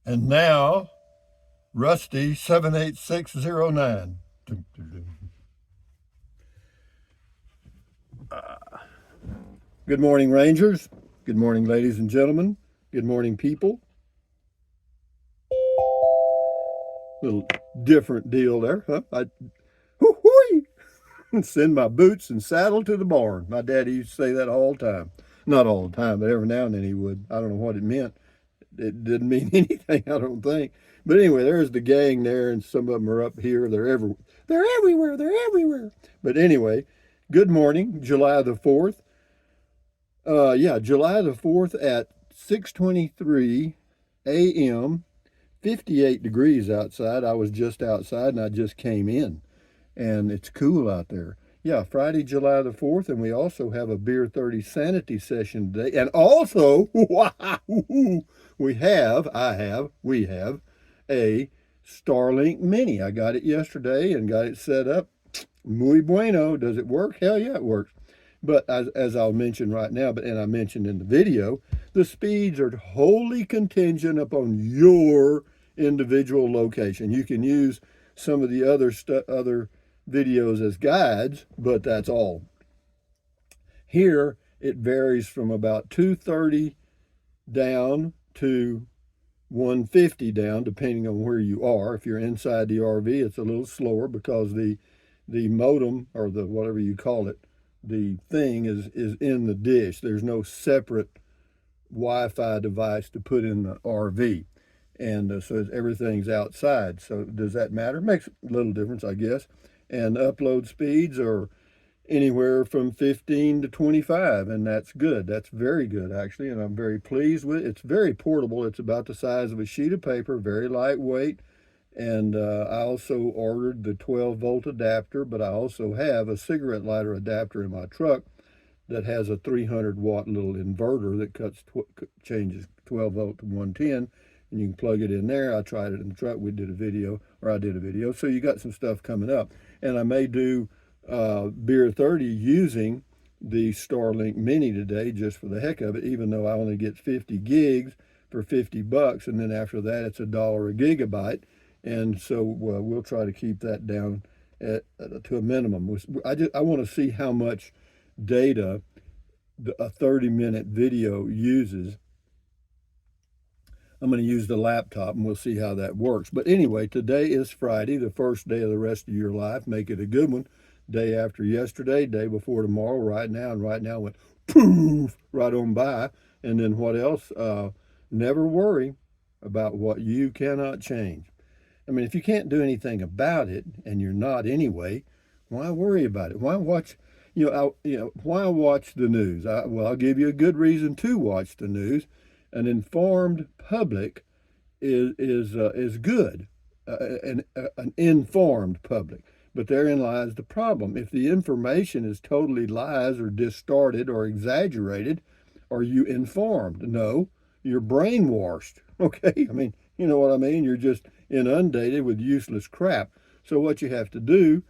And now, Rusty 78609. Good morning, Rangers. Good morning, ladies and gentlemen. Good morning, people. Little different deal there, huh? Send my boots and saddle to the barn. My daddy used to say that all the time. Not all the time, but every now and then he would. I don't know what it meant. It didn't mean anything, I don't think. But anyway, there's the gang there, and some of them are up here. They're everywhere. They're everywhere. They're everywhere. But anyway, good morning, July the 4th. July the 4th at 6:23 a.m. 58 degrees outside. I was just outside and I just came in, and it's cool out there. Yeah, Friday, July the 4th, and we also have a Beer 30 sanity session today. And also, we have a Starlink Mini. I got it yesterday and got it set up. Muy bueno. Does it work? Hell yeah, it works. But as I'll mention right now, and I mentioned in the video, the speeds are wholly contingent upon your individual location. You can use some of the other videos as guides, but that's all. Here it varies from about 230 down to 150 down, depending on where you are. If you're inside the RV, it's a little slower because the modem, or the whatever you call it, the thing is in the dish. There's no separate Wi-Fi device to put in the RV, and so everything's outside. So does that matter? Makes a little difference, I guess. And upload speeds are anywhere from 15 to 25, and that's good. That's very good, actually, and I'm very pleased with it. It's very portable. It's about the size of a sheet of paper, very lightweight. And I also ordered the 12-volt adapter, but I also have a cigarette lighter adapter in my truck that has a 300-watt little inverter that changes 12-volt to 110, and you can plug it in there. I tried it in the truck. I did a video. So you got some stuff coming up. And I may do Beer 30 using the Starlink Mini today just for the heck of it, even though I only get 50 gigs for $50, and then after that it's $1 a gigabyte. And so we'll try to keep that down to a minimum. I want to see how much data a 30-minute video uses. I'm going to use the laptop, and we'll see how that works. But anyway, today is Friday, the first day of the rest of your life. Make it a good one. Day after yesterday, day before tomorrow, right now went poof right on by. And then what else? Never worry about what you cannot change. I mean, if you can't do anything about it, and you're not anyway, why worry about it? Why watch? Why watch the news? I'll give you a good reason to watch the news. An informed public is good, an informed public. But therein lies the problem. If the information is totally lies or distorted or exaggerated, are you informed? No, you're brainwashed. Okay, I mean, you know what I mean? You're just inundated with useless crap. So what you have to do,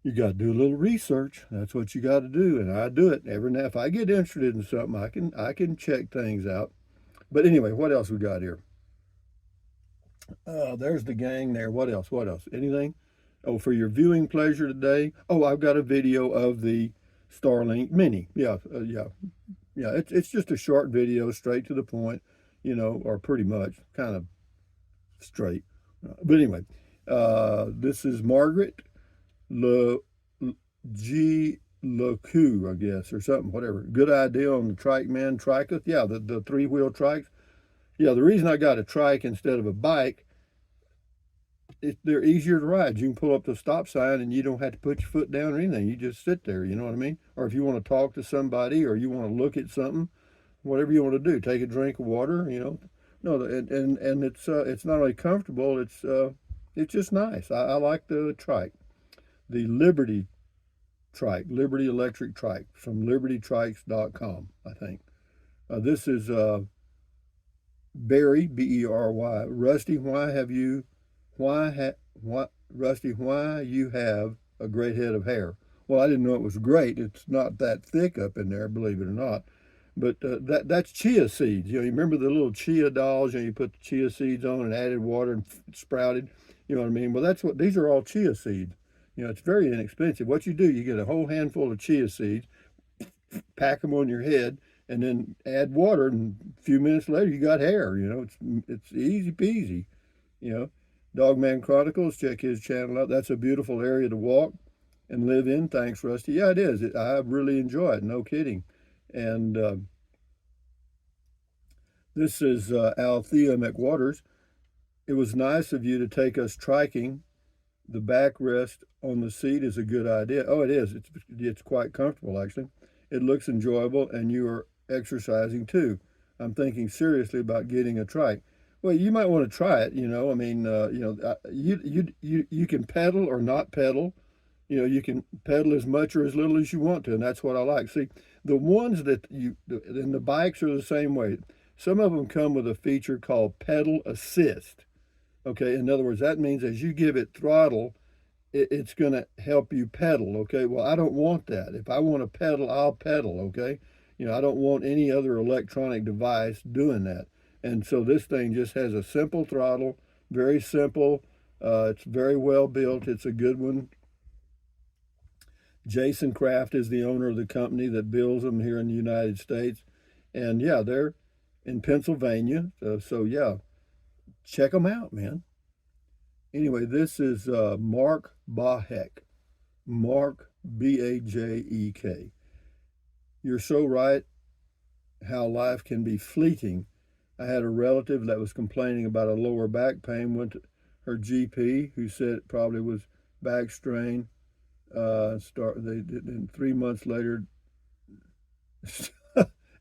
you got to do a little research. That's what you got to do, and I do it every now. If I get interested in something, I can check things out. But anyway, what else we got here? There's the gang there. What else? Anything? Oh, for your viewing pleasure today. Oh, I've got a video of the Starlink Mini. Yeah. It's just a short video, straight to the point, or pretty much kind of straight. But anyway, this is Margaret G. LeCou, I guess, or something, whatever. Good idea on the Trike man, Trike. Yeah, the three-wheel trikes. Yeah, the reason I got a trike instead of a bike, they're easier to ride. You can pull up the stop sign and you don't have to put your foot down or anything. You just sit there, you know what I mean? Or if you want to talk to somebody or you want to look at something, whatever you want to do, take a drink of water, No, and it's not only comfortable, it's just nice. I like the trike, the Liberty Trike, Liberty Electric Trike from libertytrikes.com, I think. This is Barry, Bery. Rusty, Rusty, why you have a great head of hair? Well, I didn't know it was great. It's not that thick up in there, believe it or not. But that's chia seeds. You remember the little chia dolls? You put the chia seeds on and added water and sprouted. You know what I mean? Well, that's what these are all chia seeds. It's very inexpensive. What you do, you get a whole handful of chia seeds, pack them on your head, and then add water, and a few minutes later you got hair. It's easy peasy. You know, Dogman Chronicles. Check his channel out. That's a beautiful area to walk and live in. Thanks, Rusty. Yeah, it is. I really enjoy it. No kidding. And this is Althea McWaters. It was nice of you to take us triking. The backrest on the seat is a good idea. Oh, it is. It's quite comfortable, actually. It looks enjoyable, and you are exercising too. I'm thinking seriously about getting a trike. Well, you might want to try it. I mean, you can pedal or not pedal. You can pedal as much or as little as you want to, and that's what I like. See, the ones and the bikes are the same way. Some of them come with a feature called pedal assist. Okay, in other words, that means as you give it throttle, it's going to help you pedal. Okay, well, I don't want that. If I want to pedal, I'll pedal. Okay, I don't want any other electronic device doing that. And so this thing just has a simple throttle, very simple. It's very well built. It's a good one. Jason Kraft is the owner of the company that builds them here in the United States. And yeah, they're in Pennsylvania. So yeah, check them out, man. Anyway, this is Mark Bahek. Mark, Bajek. You're so right how life can be fleeting. I had a relative that was complaining about a lower back pain, went to her GP, who said it probably was back strain. They did, and 3 months later,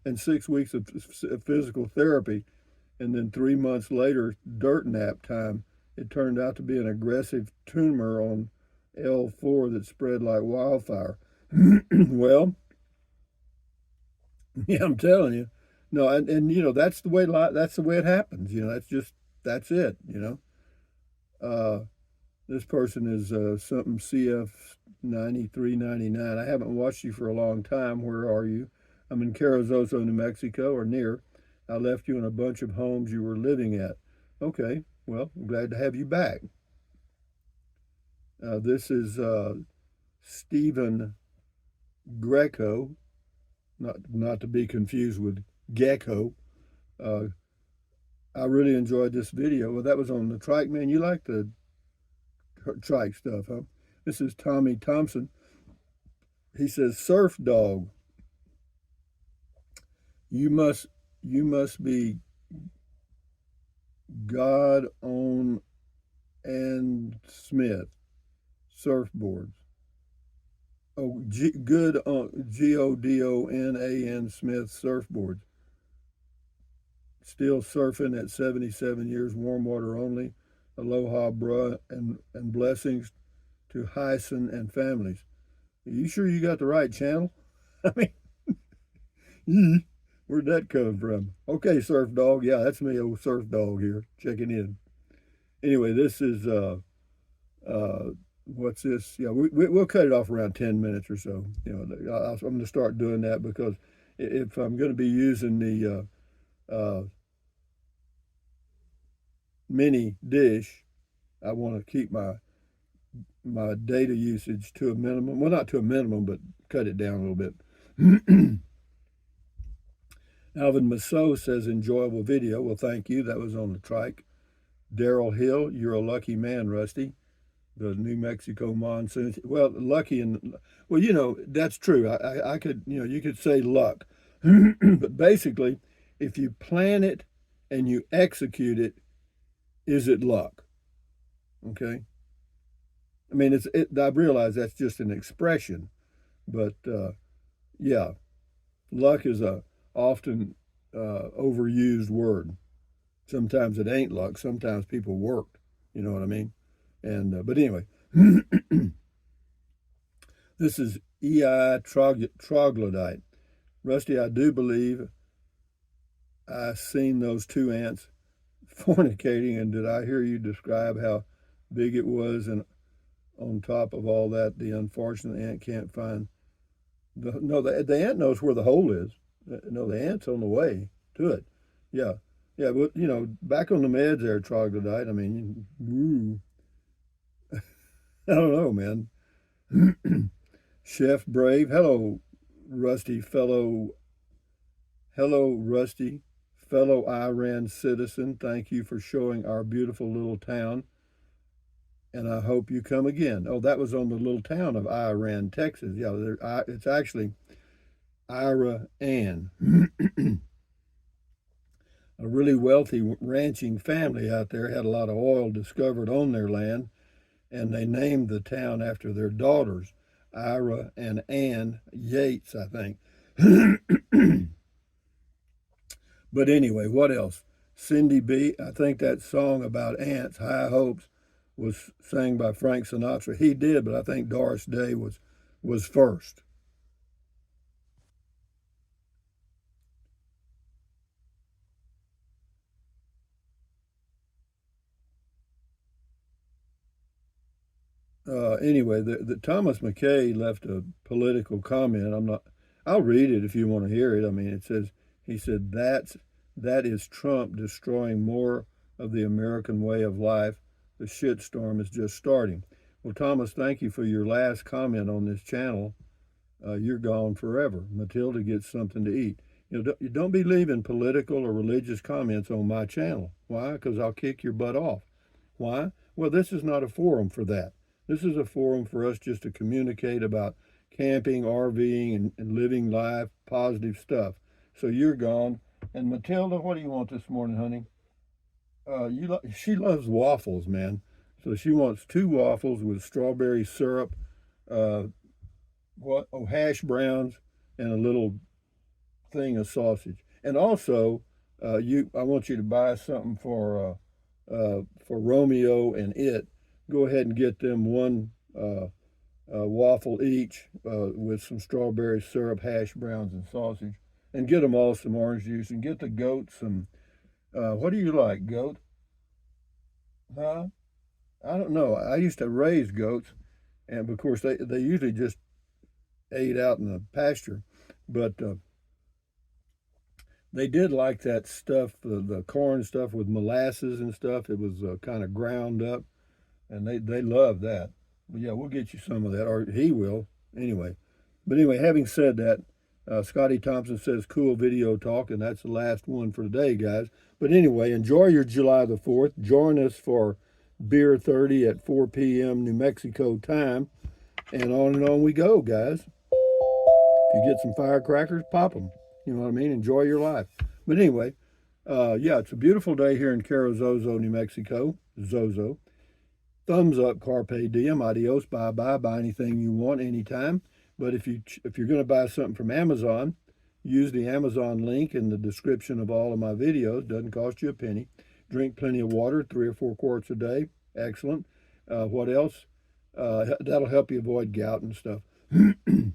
and 6 weeks of physical therapy, and then 3 months later, dirt nap time. It turned out to be an aggressive tumor on L4 that spread like wildfire. Well, yeah, I'm telling you. No, and that's the way it happens. That's it. This person is something CF 9399. I haven't watched you for a long time. Where are you? I'm in Carrizozo, New Mexico, or near. I left you in a bunch of homes you were living at. Okay, well, I'm glad to have you back. This is Stephen Greco, not to be confused with Gecko. I really enjoyed this video. Well, that was on the Trike, man. You like the Trike stuff, huh? This is Tommy Thompson. He says, "Surf dog, you must be God on and Smith surfboards. Oh, good on GODONAN Smith surfboards. Still surfing at 77 years, warm water only. Aloha, bruh, and blessings to Hyson and families." Are you sure you got the right channel? I mean, where'd that come from? Okay, Surf Dog. Yeah, that's me, old Surf Dog here, checking in. Anyway, this is what's this? Yeah, we'll cut it off around 10 minutes or so. I'm going to start doing that because if I'm going to be using the mini dish, I want to keep my data usage to a minimum. Well, not to a minimum, but cut it down a little bit. Alvin Masso says, "Enjoyable video." Well, thank you. That was on the Trike. Daryl Hill, "You're a lucky man, Rusty." The New Mexico monsoon. Well, lucky that's true. I could, you could say luck, but basically, if you plan it and you execute it, is it luck? Okay. I mean, I realize that's just an expression, but yeah, luck is a often overused word. Sometimes it ain't luck. Sometimes people worked. You know what I mean? And but anyway, this is EI troglodyte. Rusty, I do believe I seen those two ants fornicating, and did I hear you describe how big it was? And on top of all that, the unfortunate ant can't find the ant knows where the hole is. No, the ant's on the way to it. Yeah. Yeah, but back on the meds there, troglodyte. I mean, I don't know, man. Chef Brave, Rusty, fellow, hello, Rusty, fellow Iran citizen. Thank you for showing our beautiful little town, and I hope you come again. Oh, that was on the little town of Iran, Texas. Yeah, it's actually Ira Ann. A really wealthy ranching family out there had a lot of oil discovered on their land, and they named the town after their daughters, Ira and Ann Yates, I think. But anyway, what else? Cindy B. I think that song about ants, High Hopes, was sang by Frank Sinatra. He did, but I think Doris Day was first. Anyway, the Thomas McKay left a political comment. I'm not. I'll read it if you want to hear it. I mean, it says he said that is Trump destroying more of the American way of life. The shitstorm is just starting. Well, Thomas, thank you for your last comment on this channel. You're gone forever. Matilda gets something to eat. You don't be leaving political or religious comments on my channel. Why? Because I'll kick your butt off. Why? Well, this is not a forum for that. This is a forum for us just to communicate about camping, RVing, and living life, positive stuff. So you're gone. And Matilda, what do you want this morning, honey? She loves waffles, man. So she wants 2 waffles with strawberry syrup, uh, hash browns, and a little thing of sausage. And also, I want you to buy something for Romeo and it. Go ahead and get them one waffle each with some strawberry syrup, hash browns, and sausage, and get them all some orange juice, and get the goat some. What do you like, goat? Huh? I don't know. I used to raise goats, and of course they usually just ate out in the pasture, but they did like that stuff, the corn stuff with molasses and stuff. It was kind of ground up, and they love that. But yeah, we'll get you some of that, or he will anyway. But anyway, having said that, Scotty Thompson says cool video talk, and that's the last one for today, guys. But anyway, enjoy your July the 4th. Join us for Beer 30 at 4 p.m. New Mexico time, and on we go, guys. If you get some firecrackers, pop them. You know what I mean? Enjoy your life. But anyway, yeah, it's a beautiful day here in Carrizozo, New Mexico. Zozo. Thumbs up, carpe diem, adios, bye bye. Buy anything you want, anytime. But if you're going to buy something from Amazon, use the Amazon link in the description of all of my videos. Doesn't cost you a penny. Drink plenty of water, 3 or 4 quarts a day. Excellent. What else? That'll help you avoid gout and stuff. And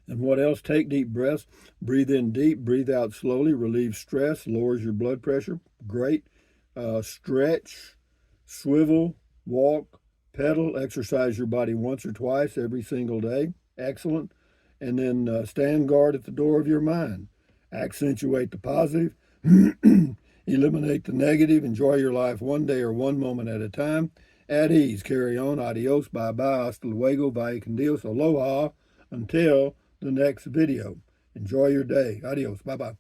what else? Take deep breaths. Breathe in deep, breathe out slowly, relieves stress, lowers your blood pressure. Great. Stretch, swivel, walk, pedal, exercise your body once or twice every single day. Excellent. And then stand guard at the door of your mind. Accentuate the positive, eliminate the negative, enjoy your life one day or one moment at a time. At ease, carry on, adios, bye-bye, hasta luego, vaya con Dios, aloha, until the next video. Enjoy your day. Adios. Bye-bye.